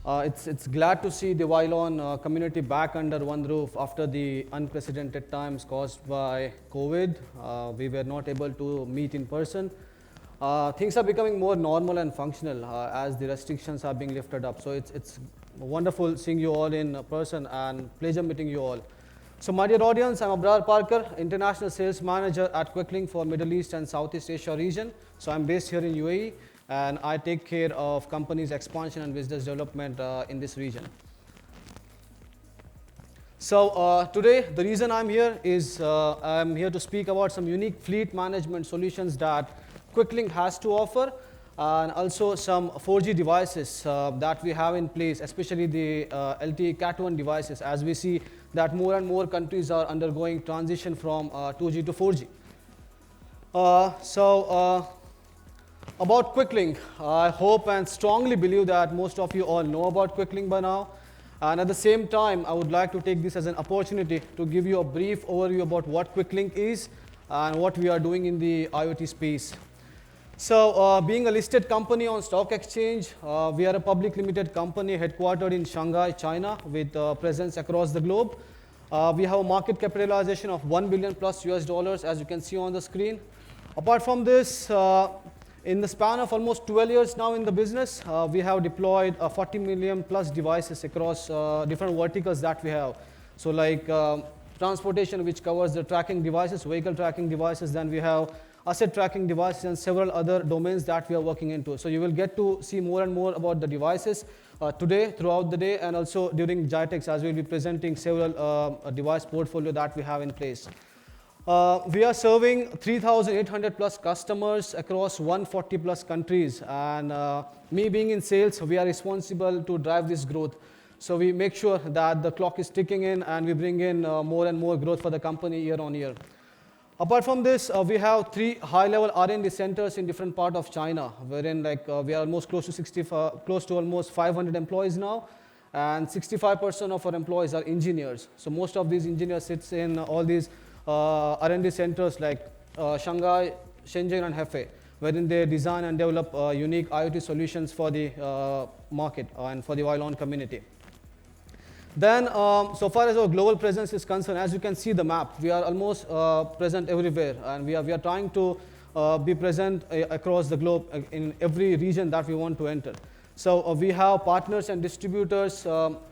It's glad to see the Wylon community back under one roof after the unprecedented times caused by COVID. We were not able to meet in person. Things are becoming more normal and functional as the restrictions are being lifted up. So it's wonderful seeing you all in person and pleasure meeting you all. So my dear audience, I'm Abrar Parkar, International Sales Manager at Queclink for Middle East and Southeast Asia region. So I'm based here in UAE and I take care of companies' expansion and business development in this region. So today, the reason I'm here is I'm here to speak about some unique fleet management solutions that Queclink has to offer, and also some 4G devices that we have in place, especially the LTE Cat 1 devices, as we see that more and more countries are undergoing transition from 2G to 4G. About Queclink, I hope and strongly believe that most of you all know about Queclink by now. And at the same time, I would like to take this as an opportunity to give you a brief overview about what Queclink is and what we are doing in the IoT space. So being a listed company on stock exchange, we are a public limited company headquartered in Shanghai, China, with presence across the globe. We have a market capitalization of $1 billion plus US dollars, as you can see on the screen. Apart from this, in the span of almost 12 years now in the business, we have deployed 40 million plus devices across different verticals that we have. So like transportation, which covers the tracking devices, vehicle tracking devices, then we have asset tracking devices and several other domains that we are working into. So you will get to see more and more about the devices today, throughout the day, and also during GITEX, as we'll be presenting several device portfolio that we have in place. We are serving 3,800 plus customers across 140 plus countries, and me being in sales, we are responsible to drive this growth. So we make sure that the clock is ticking in and we bring in more and more growth for the company year on year. Apart from this, we have 3 high-level R&D centers in different parts of China, wherein we are almost close to almost 500 employees now, and 65% of our employees are engineers. So most of these engineers sits in all these R&D centers like Shanghai, Shenzhen, and Hefei, wherein they design and develop unique IoT solutions for the market and for the Wylon community. Then, so far as our global presence is concerned, as you can see the map, we are almost present everywhere, and we are trying to be present across the globe in every region that we want to enter. So we have partners and distributors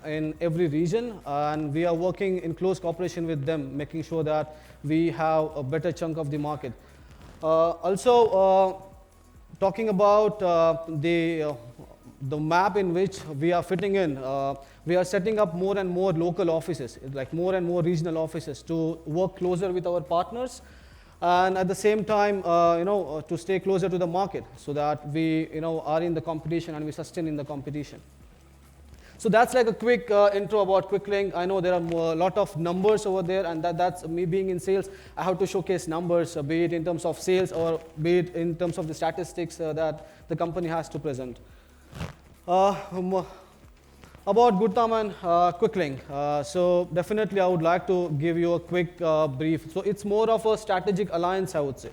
in every region, and we are working in close cooperation with them, making sure that we have a better chunk of the market. Also, talking about the map in which we are fitting in, we are setting up more and more local offices, like more and more regional offices, to work closer with our partners, and at the same time, to stay closer to the market, so that we, are in the competition and we sustain in the competition. So that's like a quick intro about Queclink. I know there are a lot of numbers over there, and that's me being in sales. I have to showcase numbers, be it in terms of sales or be it in terms of the statistics that the company has to present. About Gurtam and Queclink. So definitely I would like to give you a quick brief. So it's more of a strategic alliance, I would say.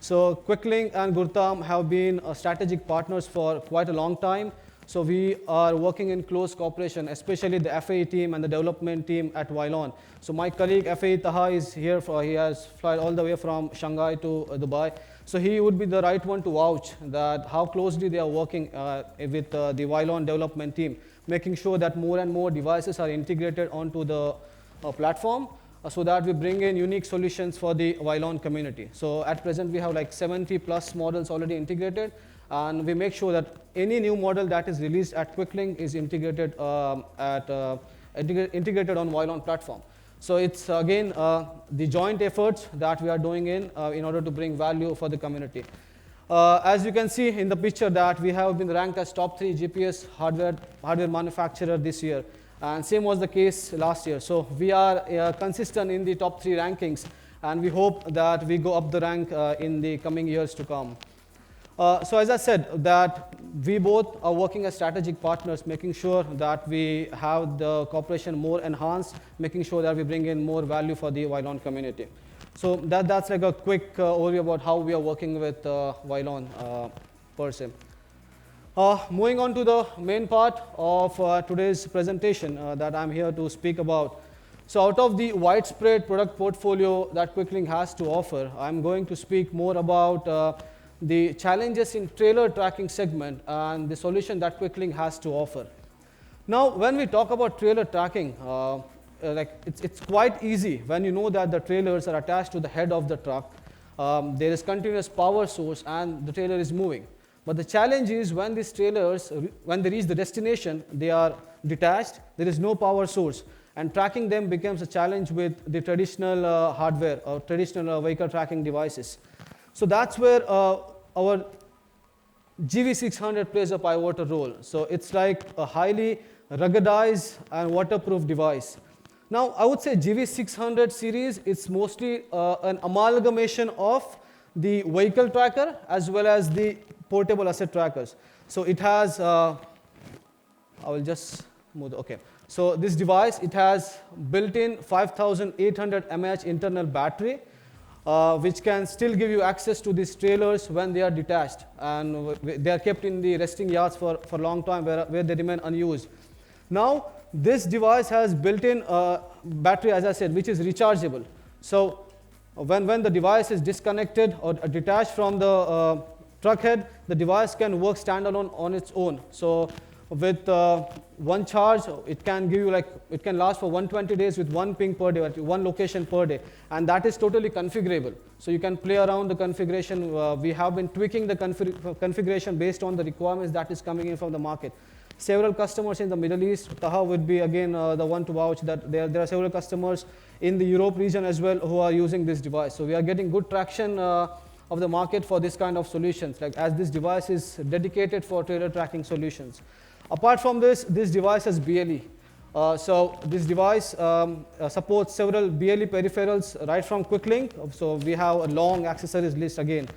So Queclink and Gurtam have been strategic partners for quite a long time. So we are working in close cooperation, especially the FAE team and the development team at Wylon. So my colleague FAE Taha is here. He has flown all the way from Shanghai to Dubai. So he would be the right one to vouch that how closely they are working with the Wylon development team, making sure that more and more devices are integrated onto the platform, so that we bring in unique solutions for the Wylon community. So at present, we have like 70 plus models already integrated, and we make sure that any new model that is released at Queclink is integrated integrated on Wylon platform. So it's again the joint efforts that we are doing in order to bring value for the community. As you can see in the picture, that we have been ranked as top 3 GPS hardware manufacturer this year, and same was the case last year. So we are consistent in the top 3 rankings, and we hope that we go up the rank in the coming years to come. So as I said, that we both are working as strategic partners, making sure that we have the cooperation more enhanced, making sure that we bring in more value for the Wylon community. So that's like a quick overview about how we are working with Wylon per se. Moving on to the main part of today's presentation that I'm here to speak about. So out of the widespread product portfolio that Queclink has to offer, I'm going to speak more about the challenges in trailer tracking segment and the solution that Queclink has to offer. Now, when we talk about trailer tracking, it's quite easy when you know that the trailers are attached to the head of the truck. There is continuous power source and the trailer is moving. But the challenge is when these trailers, when they reach the destination, they are detached, there is no power source, and tracking them becomes a challenge with the traditional hardware or traditional vehicle tracking devices. So that's where our GV600 plays a pivotal role. So it's like a highly ruggedized and waterproof device. Now, I would say GV600 series is mostly an amalgamation of the vehicle tracker as well as the portable asset trackers. So it has, I will just move, okay. So this device, it has built-in 5800 mAh internal battery, which can still give you access to these trailers when they are detached. And they are kept in the resting yards for a long time where they remain unused. Now, this device has built-in battery, as I said, which is rechargeable. So when the device is disconnected or detached from the truck head, the device can work standalone on its own. So with one charge, it can give you it can last for 120 days with one ping per day, one location per day, and that is totally configurable. So you can play around the configuration. We have been tweaking the configuration based on the requirements that is coming in from the market. Several customers in the Middle East, Taha would be again the one to vouch that there are several customers in the Europe region as well who are using this device. So we are getting good traction of the market for this kind of solutions, like as this device is dedicated for trailer tracking solutions. Apart from this device has BLE. So this device supports several BLE peripherals right from Queclink. So we have a long accessories list again.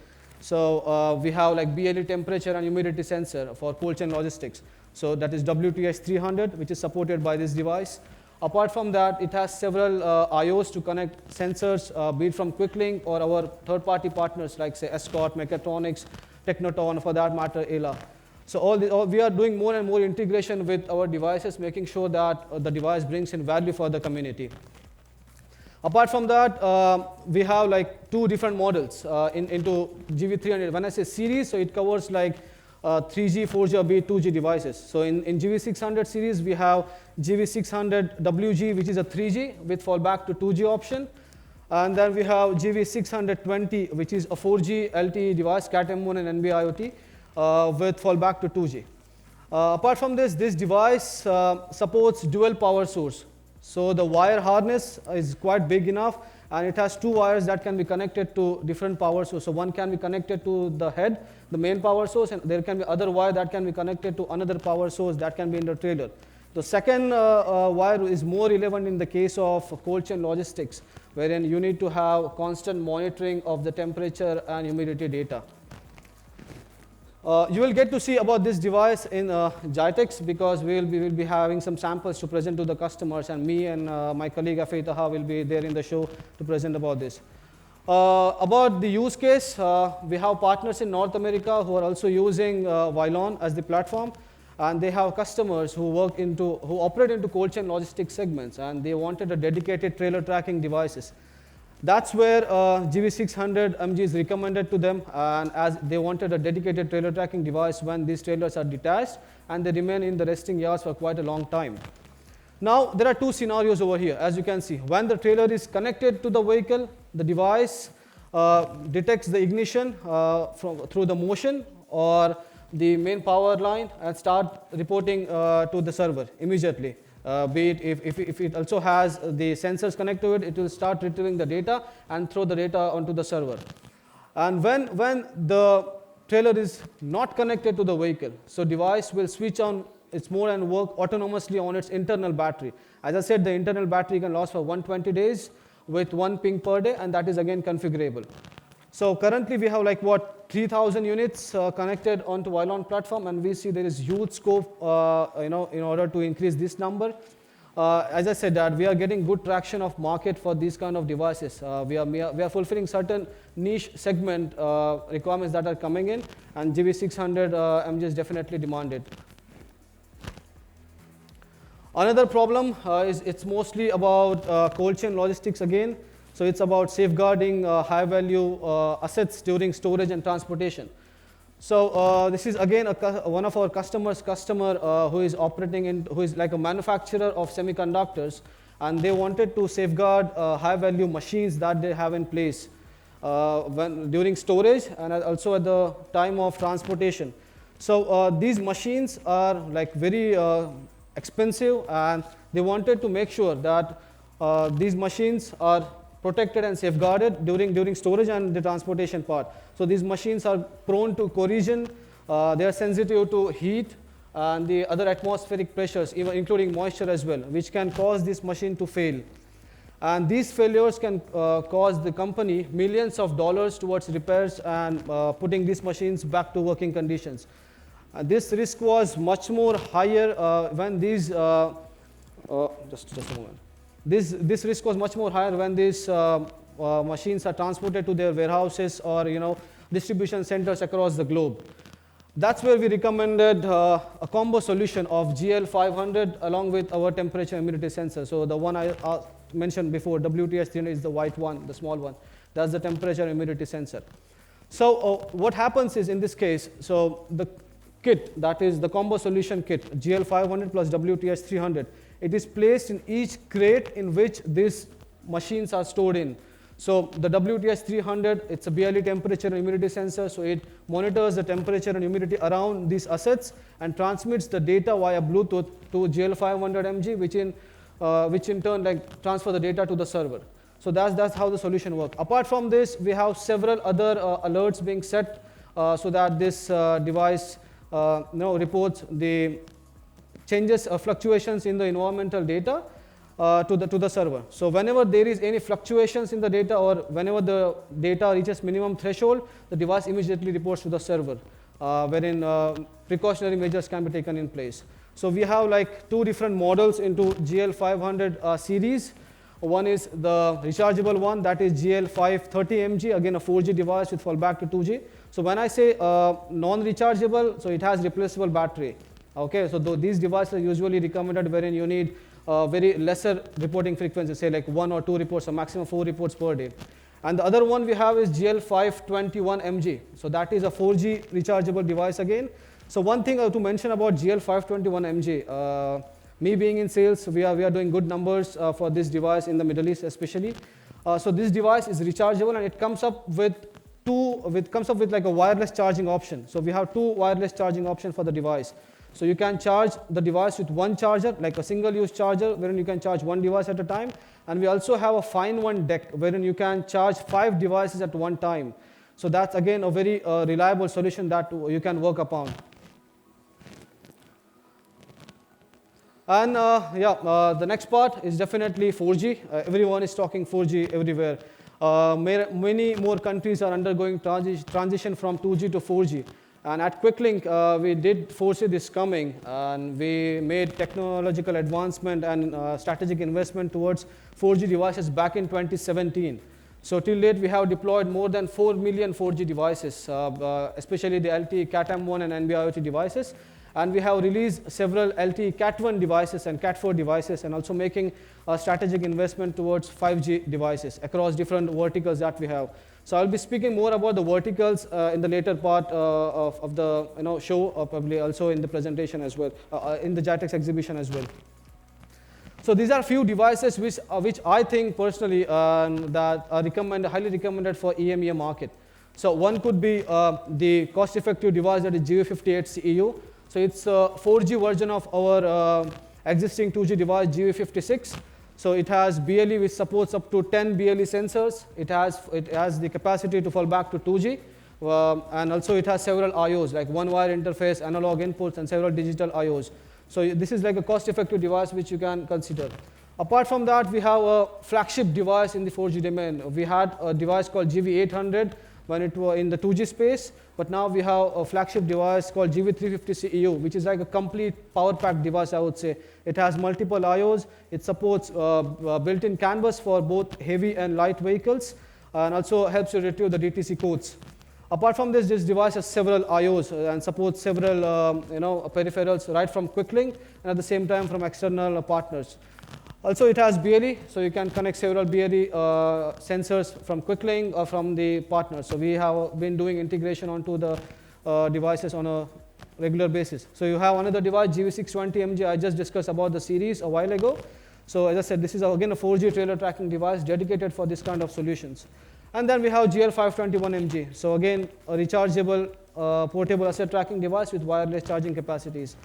So we have like BLE temperature and humidity sensor for cold chain logistics. So that is WTH 300, which is supported by this device. Apart from that, it has several IOs to connect sensors, be it from Queclink or our third-party partners like say Escort, Mechatronics, Technoton, for that matter, ELA. So we are doing more and more integration with our devices, making sure that the device brings in value for the community. Apart from that, we have like two different models into GV300. When I say series, so it covers like 3G, 4G, or 2G devices. So in GV600 series, we have GV600WG, which is a 3G with fallback to 2G option. And then we have GV620, which is a 4G LTE device, Cat-M1 and NB-IoT, with fallback to 2G. Apart from this device supports dual power source. So the wire harness is quite big enough, and it has two wires that can be connected to different power sources. So one can be connected to the head, the main power source, and there can be other wire that can be connected to another power source that can be in the trailer. The second wire is more relevant in the case of cold chain logistics, wherein you need to have constant monitoring of the temperature and humidity data. You will get to see about this device in GITEX because we will be having some samples to present to the customers, and me and my colleague Afei Taha will be there in the show to present about this. About the use case, we have partners in North America who are also using Vylon as the platform, and they have customers who operate into cold chain logistics segments, and they wanted a dedicated trailer tracking devices. That's where GV600 MG is recommended to them, and as they wanted a dedicated trailer tracking device when these trailers are detached and they remain in the resting yards for quite a long time. Now, there are two scenarios over here, as you can see. When the trailer is connected to the vehicle, the device detects the ignition through the motion or the main power line and start reporting to the server immediately. Be it if it also has the sensors connected to it, it will start retrieving the data and throw the data onto the server. And when the trailer is not connected to the vehicle, so device will switch on its mode and work autonomously on its internal battery. As I said, the internal battery can last for 120 days with one ping per day, and that is again configurable. So currently we have like 3,000 units connected onto Vylon platform, and we see there is huge scope in order to increase this number. as I said, that we are getting good traction of market for these kind of devices. We are fulfilling certain niche segment requirements that are coming in, and GV600 MG is definitely demanded. Another problem is it's mostly about cold chain logistics again. So it's about safeguarding high value assets during storage and transportation. So this is again one of our customer who is operating who is like a manufacturer of semiconductors, and they wanted to safeguard high value machines that they have in place during storage and also at the time of transportation. So these machines are like very expensive, and they wanted to make sure that these machines are protected and safeguarded during storage and the transportation part. So these machines are prone to corrosion, they are sensitive to heat and the other atmospheric pressures, even including moisture as well, which can cause this machine to fail. And these failures can cause the company millions of dollars towards repairs and putting these machines back to working conditions. This risk was much more higher when these, just a moment. This risk was much more higher when these machines are transported to their warehouses or distribution centers across the globe. That's where we recommended a combo solution of GL500 along with our temperature humidity sensor. So the one I mentioned before, WTS300, is the white one, the small one. That's the temperature humidity sensor. So what happens is, in this case, so the kit, that is the combo solution kit, GL500 plus WTS300, it is placed in each crate in which these machines are stored in. So the WTS300, it's a BLE temperature and humidity sensor, so it monitors the temperature and humidity around these assets and transmits the data via Bluetooth to GL500MG, which in turn transfer the data to the server. So that's how the solution works. Apart from this, we have several other alerts being set so that this device reports the changes or fluctuations in the environmental data to the server. So whenever there is any fluctuations in the data or whenever the data reaches minimum threshold, the device immediately reports to the server, wherein precautionary measures can be taken in place. So we have like two different models into GL500 series. One is the rechargeable one, that is GL530MG, again a 4G device with fallback to 2G. So when I say non-rechargeable, so it has replaceable battery. Okay, so these devices are usually recommended wherein you need very lesser reporting frequency, say like 1 or 2 reports or maximum 4 reports per day. And the other one we have is GL521MG. So that is a 4G rechargeable device again. So one thing to mention about GL521MG, me being in sales, we are doing good numbers for this device in the Middle East especially. So this device is rechargeable and it comes up with like a wireless charging option. So we have two wireless charging options for the device. So you can charge the device with one charger, like a single-use charger, wherein you can charge one device at a time. And we also have a find-one deck, wherein you can charge 5 devices at one time. So that's again a very reliable solution that you can work upon. And the next part is definitely 4G. Everyone is talking 4G everywhere. Many more countries are undergoing transition from 2G to 4G. And at Queclink, we did foresee this coming, and we made technological advancement and strategic investment towards 4G devices back in 2017. So till date, we have deployed more than 4 million 4G devices, especially the LTE Cat-M1 and NB-IoT devices. And we have released several LTE Cat1 devices and Cat4 devices, and also making a strategic investment towards 5G devices across different verticals that we have. So I'll be speaking more about the verticals in the later part of the show, or probably also in the presentation as well, in the JITEX exhibition as well. So these are few devices which I think personally that are highly recommended for EMEA market. So one could be the cost-effective device, that is GV58CEU. So it's a 4G version of our existing 2G device, GV56. So it has BLE, which supports up to 10 BLE sensors. It has the capacity to fall back to 2G. And also it has several IOs, like one-wire interface, analog inputs, and several digital IOs. So this is like a cost-effective device which you can consider. Apart from that, we have a flagship device in the 4G domain. We had a device called GV800, when it was in the 2G space, but now we have a flagship device called GV350CEU, which is like a complete power pack device, I would say. It has multiple IOs, it supports built-in canvas for both heavy and light vehicles, and also helps you retrieve the DTC codes. Apart from this, this device has several IOs and supports several peripherals right from Queclink and at the same time from external partners. Also, it has BLE, so you can connect several BLE sensors from Queclink or from the partners. So we have been doing integration onto the devices on a regular basis. So you have another device, GV620MG. I just discussed about the series a while ago. So as I said, this is again a 4G trailer tracking device dedicated for this kind of solutions. And then we have GL521MG. So again, a rechargeable portable asset tracking device with wireless charging capacities.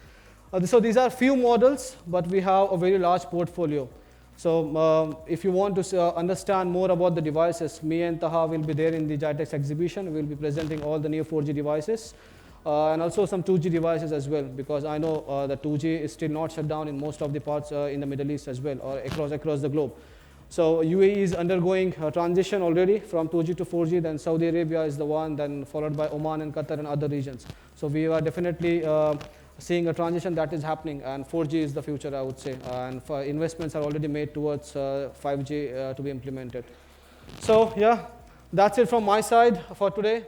So these are few models, but we have a very large portfolio. So if you want to understand more about the devices, me and Taha will be there in the GITEX exhibition. We'll be presenting all the new 4G devices and also some 2G devices as well, because I know the 2G is still not shut down in most of the parts in the Middle East as well, or across the globe. So UAE is undergoing a transition already from 2G to 4G, then Saudi Arabia is the one, then followed by Oman and Qatar and other regions. So we are definitely seeing a transition that is happening, and 4G is the future, I would say, and investments are already made towards 5G to be implemented. So yeah, that's it from my side for today.